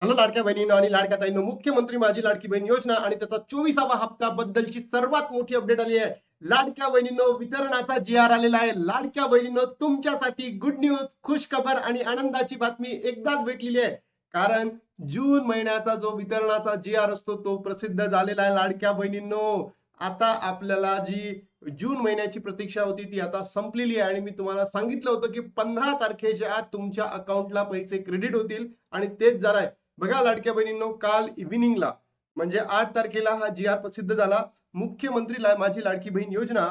Hello लाडक्या बहिणींनो आणि लाडक्या ताईंनो, मुख्यमंत्री माझी लाडकी बहीण योजना आणि त्याचा 24वा हप्ता बद्दलची सर्वात मोठी अपडेट आली आहे. लाडक्या बहिणींनो, वितरणाचा जी-आर आलेला आहे. लाडक्या बहिणींनो, तुमच्यासाठी गुड न्यूज, खुश खबर आणि आनंदाची बातमी एकदाच भेटलेली आहे. कारण जून महिन्याचा जो वितरणाचा जी-आर असतो तो प्रसिद्ध झालेला आहे. लाडक्या बहिणींनो, आता आपल्याला जी जून महिन्याची प्रतीक्षा होती ती आता संपलेली आहे आणि मी तुम्हाला सांगितलं होतं की 15 तारखेच्या आत तुमच्या अकाउंटला पैसे क्रेडिट होतील आणि तेच झालंय. बघा लाडक्या बहिणींनो, काल इव्हिनिंगला म्हणजे 8 तारखेला हा जी-आर प्रसिद्ध झाला. मुख्यमंत्री माझी लाडकी बहीण योजना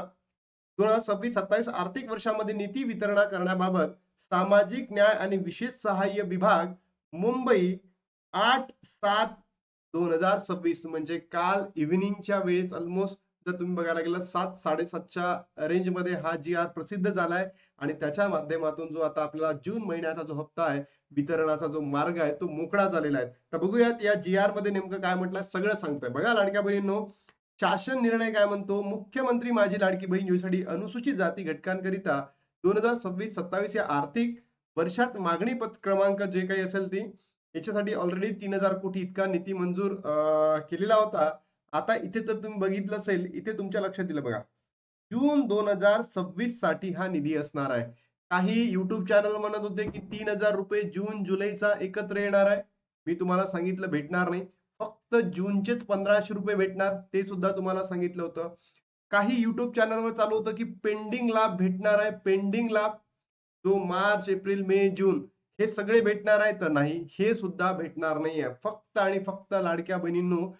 2026-27 आर्थिक वर्षामध्ये निधी वितरणा करण्याबाबत सामाजिक न्याय आणि विशेष सहाय्य विभाग मुंबई 8/7/2026 म्हणजे काल इव्हिनिंगच्या वेळेस ऑलमोस्ट जर तुम्ही बघायला गेलं 7-7:30च्या रेंज मध्ये हा जी-आर प्रसिद्ध झालाय आणि त्याच्या माध्यमातून जो आता आपल्याला जून महिन्याचा जो हप्ता आहे वितरणाचा जो मार्ग आहे तो मोकळा झालेला आहे. तर बघूयात या जी-आर मध्ये नेमकं काय म्हटलं, सगळं सांगतोय. बघा लाडक्या बहिणींनो, शासन निर्णय काय म्हणतो, मुख्यमंत्री माझी लाडकी बहीण योजनेसाठी अनुसूचित जाती घटकांकरिता 2026-27 या आर्थिक वर्षात मागणी पत्र क्रमांक जे काही असेल ती याच्यासाठी ऑलरेडी 3,000 कोटी इतका निधी मंजूर केलेला होता. आता इथे तर तुम्ही बघितलं असेल, इथे तुमच्या लक्षात येईल बघा, जून 2026 साठी हा निधी असणार आहे. काही युट्यूब चॅनल म्हणत होते की 3,000 रुपये जून जुलैचा एकत्र येणार आहे. मी तुम्हाला सांगितलं भेटणार नाही. फक्त जूनचेच 1,500 रुपये भेटणार, ते सुद्धा तुम्हाला सांगितलं होतं. काही युट्यूब चॅनलवर चालू होतं की पेंडिंग लाभ भेटणार आहे. पेंडिंग लाभ जो मार्च, एप्रिल, मे, जून हे सगळे भेटणार आहे, तर नाही, हे सुद्धा भेटणार नाहीये. फक्त आणि फक्त लाडक्या बहिणींनो,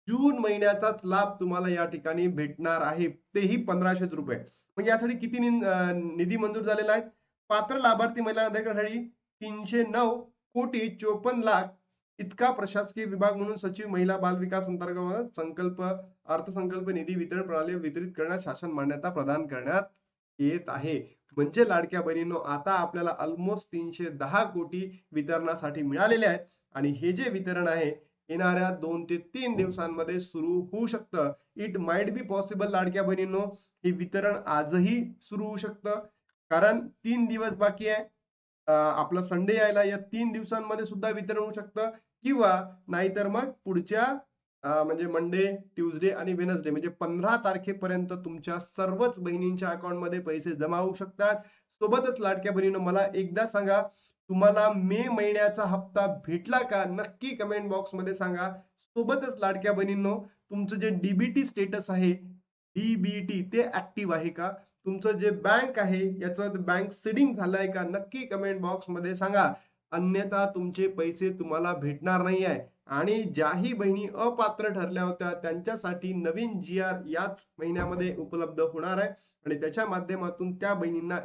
जून महिन्याचाच लाभ तुम्हाला या ठिकाणी भेटणार आहे, तेही 1,500 रुपये. मग यासाठी किती निधी मंजूर झालेला आहे? पात्र लाभार्थी महिलांसाठी 309,54,00,000 इतका प्रशासकीय विभाग म्हणून सचिव महिला बाल विकास अंतर्गत अर्थसंकल्प निधी वितरण प्रणाली वितरित करण्यास शासन मान्यता प्रदान करण्यात येत आहे. म्हणजे लाडक्या बहिणींनो, आता आपल्याला ऑलमोस्ट 310 कोटी वितरणासाठी मिळालेले आहेत आणि हे जे वितरण आहे येणाऱ्या 2 ते 3 दिवसांमध्ये सुरू होऊ शकतं. इट माइट बी पॉसिबल लाडक्या बहिणींनो, हे वितरण आजही सुरू होऊ शकतं. कारण 3 दिवस बाकी आहे. आपला संडे यायला, या 3 दिवसांमध्ये सुद्धा वितरण होऊ शकतं किंवा नाहीतर मग पुढच्या म्हणजे मंडे, ट्यूसडे आणि वेडनेसडे म्हणजे 15 तारखेपर्यंत तुमच्या सर्वच बहिणींच्या अकाउंटमध्ये पैसे जमा होऊ शकतात. सोबतच लाडक्या बहिणींनो, मला एकदा सांगा, तुम्हाला मे महिन्याचा हप्ता भेटला का? नक्की कमेंट बॉक्समध्ये सांगा. सोबतच लाडक्या बहिणींनो, तुमचं जे डीबीटी स्टेटस आहे, डीबीटी ते ऍक्टिव्ह आहे का? तुमचं जे बँक आहे याचं बँक सीडिंग झालंय का? नक्की कमेंट बॉक्समध्ये सांगा. अन्यथा तुमचे पैसे तुम्हाला भेटणार नाही आहे. आणि ज्याही बहिणी अपात्र ठरल्या होत्या त्यांच्यासाठी नवीन जी-आर याच महिन्यामध्ये उपलब्ध होणार आहे आणि त्याच्या माध्यमातून त्या बहिणींना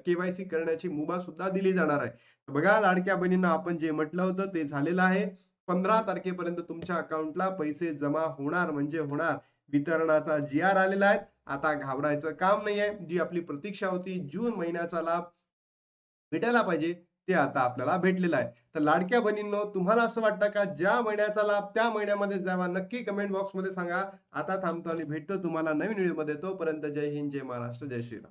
केवायसी करण्याची मुभा सुद्धा दिली जाणार आहे. बघा लाडक्या बहिणींना, आपण जे म्हटलं होतं ते झालेलं आहे. 15 तारखेपर्यंत तुमच्या अकाउंटला पैसे जमा होणार म्हणजे होणार. वितरणाचा जी-आर आलेला आहे. आता घाबरायचं काम नाहीये. जी आपली प्रतीक्षा होती, जून महिन्याचा लाभ भेटायला पाहिजे, ते आता आपल्याला भेटलेलं आहे. तर लाडक्या बहिणींनो, तुम्हाला असं वाटतं का ज्या महिन्याचा लाभ त्या महिन्यामध्येच द्यावा? नक्की कमेंट बॉक्समध्ये सांगा. आता थांबतो आणि भेटतो तुम्हाला नवीन व्हिडिओमध्ये. तोपर्यंत जय हिंद, जय महाराष्ट्र, जय श्रीराम.